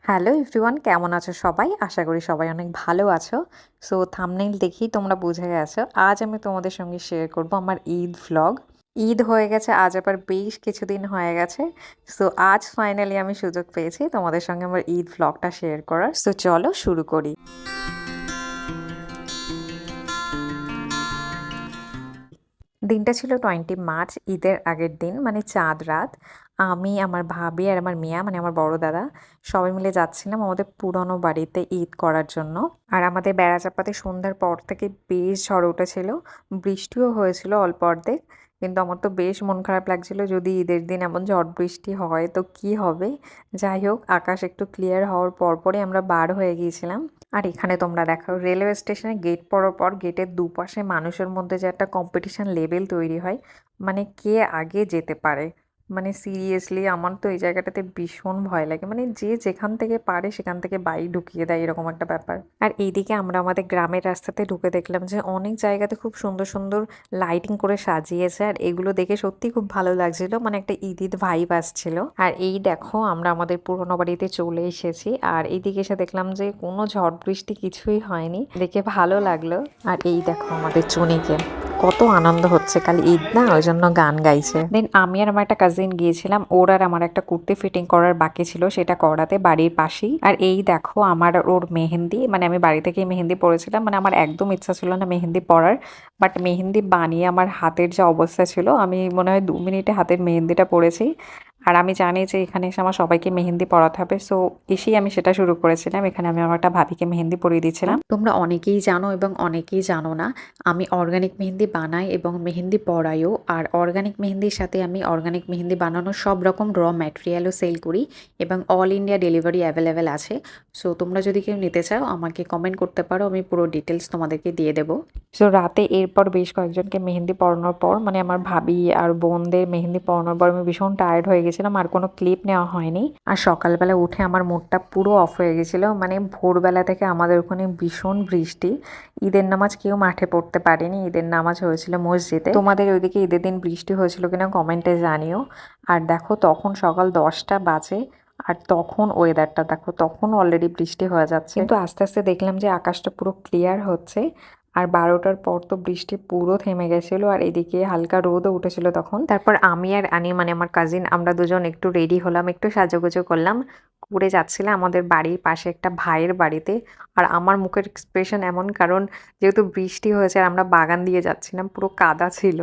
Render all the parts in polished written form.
Hello everyone, কেমন আছো সবাই? আশা করি সবাই অনেক ভালো আছো। সো থাম্বনেইল দেখেই তোমরা বুঝে গেছো। আজ আমি তোমাদের সঙ্গে শেয়ার করব আমার ঈদ ভ্লগ। ঈদ হয়ে গেছে, আজ আবার বেশ কিছুদিন হয়ে গেছে। সো আজ ফাইনালি আমি সুযোগ পেয়েছি তোমাদের সঙ্গে আমার ঈদ ভ্লগটা শেয়ার করার। সো চলো শুরু করি। দিনটা ছিল 20 মার্চ, ঈদের আগের দিন, মানে চাঁদ রাত। আমি, আমার ভাবি আর আমার মিয়া, মানে আমার বড় দাদা, সবাই মিলে যাচ্ছিলাম আমাদের পুরনো বাড়িতে ঈদ করার জন্য। আর আমাদের বেড়াচাপাতে সন্ধ্যার পর থেকে বেশ ঝড় উঠেছিল, বৃষ্টিও হয়েছিল অল্প অর্ধেক। কিন্তু আমার তো বেশ মন খারাপ লাগছিল, যদি ঈদের দিন এমন ঝড় বৃষ্টি হয় তো কি হবে। যাই হোক, আকাশ একটু ক্লিয়ার হওয়ার পরপরই আমরা বার হয়ে গিয়েছিলাম। আর এখানে তোমরা দেখো, রেলওয়ে স্টেশনে গেট পড়ার পর গেটের দুপাশে মানুষের মধ্যে যে একটা কম্পিটিশন লেভেল তৈরি হয়, মানে কে আগে যেতে পারে। মানে সিরিয়াসলি আমার তো এই জায়গাটাতে ভীষণ ভয় লাগে, মানে যে যেখান থেকে পারে সেখান থেকে বাইক ঢুকিয়ে দেয়, এরকম একটা ব্যাপার। আর এইদিকে আমরা আমাদের গ্রামের রাস্তাতে ঢুকে দেখলাম যে অনেক জায়গাতে খুব সুন্দর সুন্দর লাইটিং করে সাজিয়েছে, আর এগুলো দেখে সত্যি খুব ভালো লাগছিল, মানে একটা ঈদ ঈদ ভাইব আসছিল। আর এই দেখো, আমরা আমাদের পুরোনো বাড়িতে চলে এসেছি, আর এইদিকে এসে দেখলাম যে কোনো ঝড় বৃষ্টি কিছুই হয়নি, দেখে ভালো লাগলো। আর এই দেখো আমাদের চুনিকে, কত আনন্দ হচ্ছে, কাল ঈদ না, ওই জন্য গান গাইছে। দেন আমি আর আমার একটা কাজিন গিয়েছিলাম, ওর আর আমার একটা কুর্তি ফিটিং করার বাকি ছিল, সেটা করাতে বাড়ির পাশেই। আর এই দেখো আমার আর ওর মেহেন্দি, মানে আমি বাড়ি থেকেই মেহেন্দি পরেছিলাম, মানে আমার একদম ইচ্ছা ছিল না মেহেন্দি পরার, বাট মেহেন্দি বানিয়ে আমার হাতের যে অবস্থা ছিল, আমি মনে হয় 2 মিনিটে হাতের মেহেন্দিটা পরেছি। আর আমি জানি যে এখানে এসে আমার সবাইকে মেহেন্দি পরাতে হবে, সো এসেই আমি সেটা শুরু করেছিলাম। এখানে আমি আমার একটা ভাবিকে মেহেন্দি পরিয়ে দিয়েছিলাম। তোমরা অনেকেই জানো এবং অনেকেই জানো না, আমি অর্গানিক মেহেন্দি বানাই এবং মেহেন্দি পরাইও। আর অর্গানিক মেহেন্দির সাথে আমি অর্গানিক মেহেন্দি বানানোর সব রকম র ম্যাটেরিয়ালও সেল করি এবং অল ইন্ডিয়া ডেলিভারি অ্যাভেলেবেল আছে। সো তোমরা যদি কেউ নিতে চাও আমাকে কমেন্ট করতে পারো, আমি পুরো ডিটেলস তোমাদেরকে দিয়ে দেবো। সো রাতে এরপর বেশ কয়েকজনকে মেহেন্দি পরানোর পর, মানে আমার ভাবি আর বোনদের মেহেন্দি পরানোর পর আমি ভীষণ টায়ার্ড হয়ে গেছিলাম, আর কোনো ক্লিপ নেওয়া হয়নি। আর সকালবেলা উঠে আমার মুডটা পুরো অফ হয়ে গেছিলো, মানে ভোরবেলা থেকে আমাদের ওখানে ভীষণ বৃষ্টি। ঈদের নামাজ কেউ মাঠে পড়তে পারেনি, ঈদের নামাজ হয়েছিল মসজিদে। তোমাদের ওইদিকে ঈদের দিন বৃষ্টি হয়েছিল কিনা কমেন্টে জানিও। আর দেখো তখন সকাল 10টা বাজে, আর তখন ওয়েদারটা দেখো, তখন অলরেডি বৃষ্টি হয়ে যাচ্ছে, কিন্তু আস্তে আস্তে দেখলাম যে আকাশটা পুরো ক্লিয়ার হচ্ছে। আর 12টার পর তো বৃষ্টি পুরো থেমে গেছিলো, আর এদিকে হালকা রোদও উঠেছিল তখন। তারপর আমি আর আনি, মানে আমার কাজিন, আমরা দুজন একটু রেডি হলাম, একটু সাজুগুজু করলাম, করে যাচ্ছিলাম আমাদের বাড়ির পাশে একটা ভাইয়ের বাড়িতে। আর আমার মুখের এক্সপ্রেশন এমন, কারণ যেহেতু বৃষ্টি হয়েছে আর আমরা বাগান দিয়ে যাচ্ছিলাম, পুরো কাদা ছিল।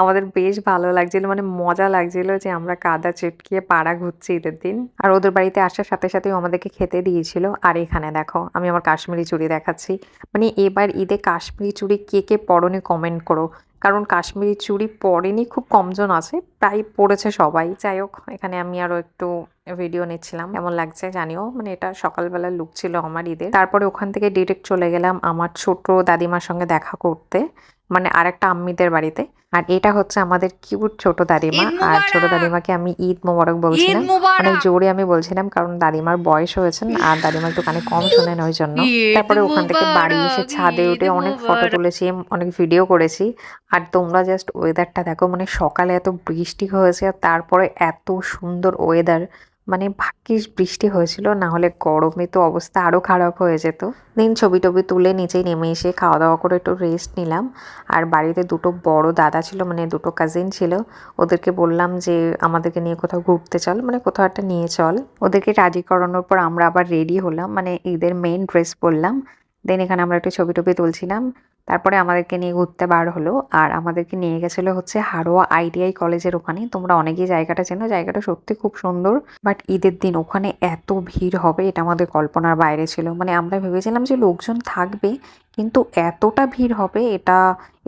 আমাদের বেশ ভালো লাগছিল, মানে মজা লাগছিল যে আমরা কাদা চটকিয়ে পাড়া ঘুরছি ঈদের দিন। আর ওদের বাড়িতে আসার সাথে সাথেও আমাদেরকে খেতে দিয়েছিল। আর এখানে দেখো আমি আমার কাশ্মীরি চুড়ি দেখাচ্ছি, মানে এবার ঈদে কাশ্মীরি চুড়ি কে কে পরনে কমেন্ট করো, কারণ কাশ্মীরি চুড়ি পরেনি খুব কমজন আছে, প্রায় পড়েছে সবাই। যাই হোক, এখানে আমি আরো একটু ভিডিও নিচ্ছিলাম, কেমন লাগছে জানিও। মানে এটা সকালবেলার লুক ছিল আমার ঈদের। তারপরে ওখান থেকে ডিরেক্ট চলে গেলাম আমার ছোট দাদিমার সঙ্গে দেখা করতে, মানে আরেকটা আম্মিদের বাড়িতে। আর এটা হচ্ছে আমাদের কিউট ছোট দাদিমা। ঈদ আর ছোট মুবারক। দাদিমাকে আমি ঈদ মোবারক ঈদ বলছিলাম, অনেক মুবারক। জোরে আমি বলছিলাম, কারণ দাদিমার বয়স হয়েছে আর দাদিমা একটু কানে কম শোনেন, ওই জন্য। ঈদ তারপরে ওখান থেকে বাড়ি এসে মুবারক। ছাদে ঈদ উঠে অনেক ফটো মুবারক। তুলেছি, অনেক ভিডিও করেছি। আর তোমরা জাস্ট ওয়েদারটা দেখো, মানে সকালে এত বৃষ্টি হয়েছে আর তারপরে এত সুন্দর ওয়েদার, মানে ভাগ্যিস বৃষ্টি হয়েছিল, না হলে গরমে তো অবস্থা আরো খারাপ হয়ে যেত। দিন ছবি টবি তুলে নিচেই নেমে এসে খাওয়া দাওয়া করে একটু রেস্ট নিলাম। আর বাড়িতে দুটো বড় দাদা ছিল, মানে দুটো কাজিন ছিল, ওদেরকে বললাম যে আমাদেরকে নিয়ে কোথাও ঘুরতে চল, মানে কোথাও একটা নিয়ে চল। ওদেরকে রাজি করানোর পর আমরা আবার রেডি হলাম, মানে ঈদের মেইন ড্রেস পরলাম। দেন এখানে আমরা একটু ছবি টবি তুলছিলাম। তারপরে আমাদেরকে নিয়ে ঘুরতে বার হলো, আর আমাদেরকে নিয়ে গেছিলো হচ্ছে হারোয়া আইটিআই কলেজের ওখানে। তোমরা অনেকেই জায়গাটা চেনো, জায়গাটা সত্যি খুব সুন্দর। বাট ঈদের দিন ওখানে এত ভিড় হবে এটা আমাদের কল্পনার বাইরে ছিল, মানে আমরা ভেবেছিলাম যে লোকজন থাকবে, কিন্তু এতটা ভিড় হবে এটা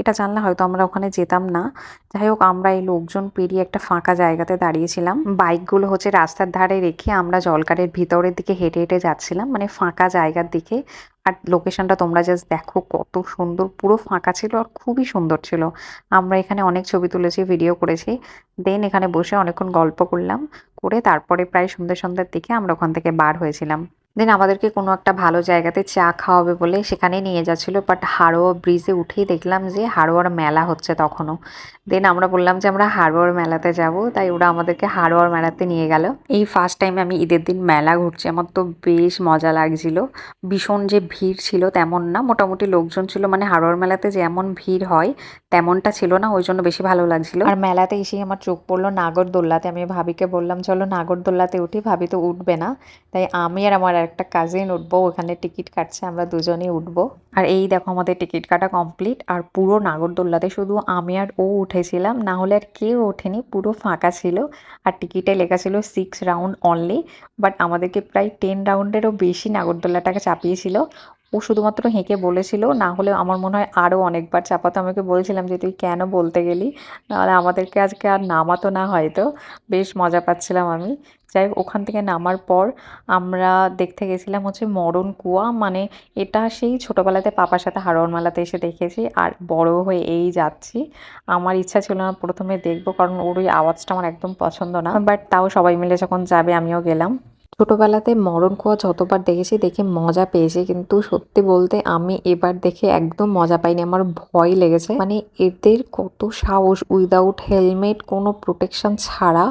এটা জানলে হয়তো আমরা ওখানে যেতাম না। যাই হোক, আমরা এই লোকজন পেরিয়ে একটা ফাঁকা জায়গাতে দাঁড়িয়েছিলাম, বাইকগুলো হচ্ছে রাস্তার ধারে রেখে আমরা জলকারের ভিতরের দিকে হেঁটে হেঁটে যাচ্ছিলাম, মানে ফাঁকা জায়গার দিকে। আর লোকেশনটা তোমরা জাস্ট দেখো কত সুন্দর, পুরো ফাঁকা ছিল আর খুবই সুন্দর ছিল। আমরা এখানে অনেক ছবি তুলেছি, ভিডিও করেছি। দেন এখানে বসে অনেকক্ষণ গল্প করলাম, করে তারপরে প্রায় সন্ধ্যে সন্ধ্যার দিকে আমরা ওখান থেকে বার হয়েছিলাম। দেন আমাদেরকে কোনো একটা ভালো জায়গাতে চা খাওয়াবে বলে সেখানেই নিয়ে যাচ্ছিল, বাট হাড়োয়া ব্রিজে উঠেই দেখলাম যে হাড়োয়ার মেলা হচ্ছে তখনও। দেন আমরা বললাম যে আমরা হাড়োয়ার মেলাতে যাব, তাই ওরা আমাদেরকে হাড়োয়ার মেলাতে নিয়ে গেল। এই ফার্স্ট টাইম আমি ঈদের দিন মেলা ঘুরছি, আমার তো বেশ মজা লাগছিল। ভীষণ যে ভিড় ছিল তেমন না, মোটামুটি লোকজন ছিল, মানে হাড়োয়ার মেলাতে যেমন ভিড় হয় তেমনটা ছিল না, ওই জন্য বেশি ভালো লাগছিল। আর মেলাতে এসেই আমার চোখ পড়লো নাগরদোল্লাতে। আমি ভাবিকে বললাম চলো নাগরদোল্লাতে উঠি, ভাবি তো উঠবে না, তাই আমি আর আমার একটা কাজিন উঠবো, ওখানে টিকিট কাটছে, আমরা দুজনেই উঠবো। আর এই দেখো আমাদের টিকিট কাটা কমপ্লিট। আর পুরো নাগরদোল্লাতে শুধু আমি আর ও উঠেছিলাম, না হলে আর কেউ ওঠেনি, পুরো ফাঁকা ছিল। আর টিকিটে লেখা ছিল 6 রাউন্ড অনলি, বাট আমাদেরকে প্রায় 10 রাউন্ডেরও বেশি নাগরদোল্লাটাকে চাপিয়েছিল। ও শুধুমাত্র হেঁকে বলেছিল, না হলে আমার মনে হয় আরও অনেকবার চাপাতো। আমাকে বলছিলাম যে তুই কেন বলতে গেলি, নাহলে আমাদেরকে আজকে আর নামাতো না হয়তো। বেশ মজা পাচ্ছিলাম আমি। যাই হোক, ওখান থেকে নামার পর আমরা দেখতে গেছিলাম হচ্ছে মরণ কুয়া, মানে এটা সেই ছোটোবেলাতে পাপার সাথে হাড়োয়ার মেলাতে এসে দেখেছি, আর বড় হয়ে এই যাচ্ছি। আমার ইচ্ছা ছিল না প্রথমে দেখবো, কারণ ওর ওই আওয়াজটা আমার একদম পছন্দ না, বাট তাও সবাই মিলে যখন যাবে আমিও গেলাম। ছোটোবেলাতে মরণ কুয়া যতবার দেখেছি দেখে মজা পেয়েছি, কিন্তু সত্যি বলতে আমি এবার দেখে একদম মজা পাইনি, আমার ভয় লেগেছে। মানে এদের কত সাহস, উইদাউট হেলমেট, কোনো প্রোটেকশন ছাড়া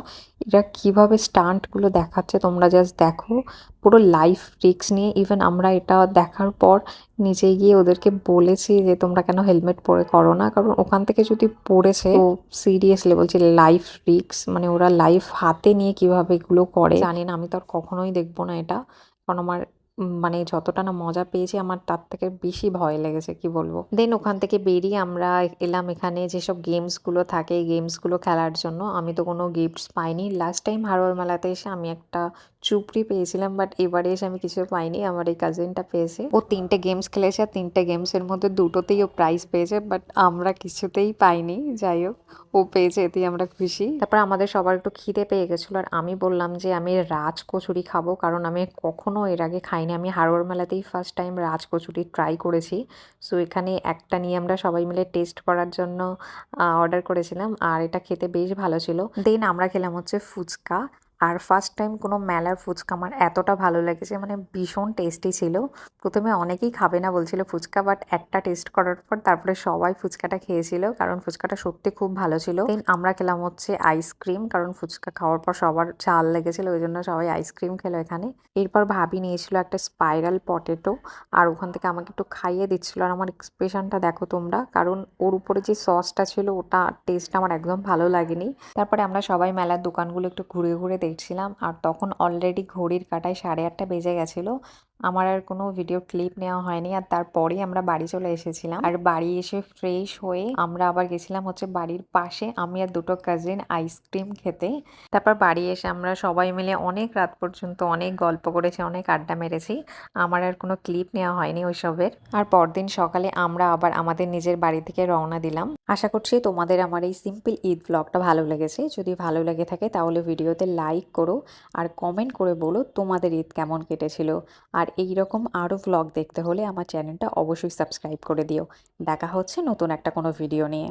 এরা কিভাবে স্টান্টগুলো দেখাচ্ছে তোমরা জাস্ট দেখো। পুরো লাইফ রিস্ক নিয়ে। ইভেন আমরা এটা দেখার পর নিচে গিয়ে ওদেরকে বলেছি যে তোমরা কেন হেলমেট পরে করো না, কারণ ওখান থেকে যদি পড়েছে তো সিরিয়াসলি বলছি লাইফ রিস্ক, মানে ওরা লাইফ হাতে নিয়ে কিভাবে এগুলো করে জানি না। আমি তো আর কখনোই দেখবো না এটা, কারণ আমার মানে যতটা না মজা পেয়েছি আমার তার থেকে বেশি ভয় লেগেছে, কি বলবো। দেন ওখান থেকে বেরিয়ে আমরা এলাম এখানে যেসব গেমসগুলো থাকে এই গেমসগুলো খেলার জন্য। আমি তো কোনো গিফটস পাইনি। লাস্ট টাইম হাড়োয়ার মেলাতে এসে আমি একটা চুপড়ি পেয়েছিলাম, বাট এবারে এসে আমি কিছু পাইনি। আমার এই কাজিনটা পেয়েছে, ও 3টে গেমস খেলেছে, আর 3টে গেমসের মধ্যে 2টোতেই ও প্রাইজ পেয়েছে, বাট আমরা কিছুতেই পাইনি। যাই হোক, ও পেয়েছে, এতেই আমরা খুশি। তারপর আমাদের সবার একটু খিদে পেয়ে গেছিলো, আর আমি বললাম যে আমি রাজ কচুরি খাবো, কারণ আমি কখনো এর আগে খাইনি। আমি হাড়োয়ার মেলাতেই first time raj kachori try করেছি। সো এখানে একটা নিয়ে আমরা সবাই মিলে টেস্ট করার জন্য অর্ডার করেছিলাম, আর এটা খেতে বেশ ভালো ছিল। দেন আমরা খেলাম হচ্ছে ফুচকা। আর ফার্স্ট টাইম কোনো মেলার ফুচকা আমার এতটা ভালো লেগেছে, মানে ভীষণ টেস্টি ছিল। প্রথমে অনেকেই খাবে না বলছিল ফুচকা, বাট একটা টেস্ট করার পর তারপরে সবাই ফুচকাটা খেয়েছিল, কারণ ফুচকাটা সত্যি খুব ভালো ছিল। দেন আমরা খেলাম হচ্ছে আইসক্রিম, কারণ ফুচকা খাওয়ার পর সবার ঝাল লেগেছিল, ওই জন্য সবাই আইসক্রিম খেলো এখানে। এরপর ভাবি নিয়েছিল একটা স্পাইরাল পটেটো, আর ওখান থেকে আমাকে একটু খাইয়ে দিচ্ছিল। আর আমার এক্সপ্রেশনটা দেখো তোমরা, কারণ ওর উপরে যে সসটা ছিল ওটা টেস্ট আমার একদম ভালো লাগেনি। তারপরে আমরা সবাই মেলার দোকানগুলো একটু ঘুরে ঘুরে দেখছিলাম, আর তখন অলরেডি ঘড়ির কাঁটায় 8:30 বেজে গেছিলো। আমার আর কোনো ভিডিও ক্লিপ নেওয়া হয়নি, আর তারপরেই আমরা বাড়ি চলে এসেছিলাম। আর বাড়ি এসে ফ্রেশ হয়ে আমরা আবার গেছিলাম হচ্ছে বাড়ির পাশে, আমি আর দুটো কাজিন আইসক্রিম খেতে। তারপর বাড়ি এসে আমরা সবাই মিলে অনেক রাত পর্যন্ত অনেক গল্প করেছি, অনেক আড্ডা মেরেছি। আমার আর কোনো ক্লিপ নেওয়া হয়নি ওইসবের। আর পরদিন সকালে আমরা আবার আমাদের নিজের বাড়ি থেকে রওনা দিলাম। আশা করছি তোমাদের আমার এই সিম্পল ঈদ ব্লগটা ভালো লেগেছে। যদি ভালো লেগে থাকে তাহলে ভিডিওতে লাইক করো, আর কমেন্ট করে বলো তোমাদের ঈদ কেমন কেটেছিল। আর এই রকম আরও ভ্লগ দেখতে হলে আমার চ্যানেলটা অবশ্যই সাবস্ক্রাইব করে দিও। দেখা হচ্ছে নতুন একটা কোনো ভিডিও নিয়ে।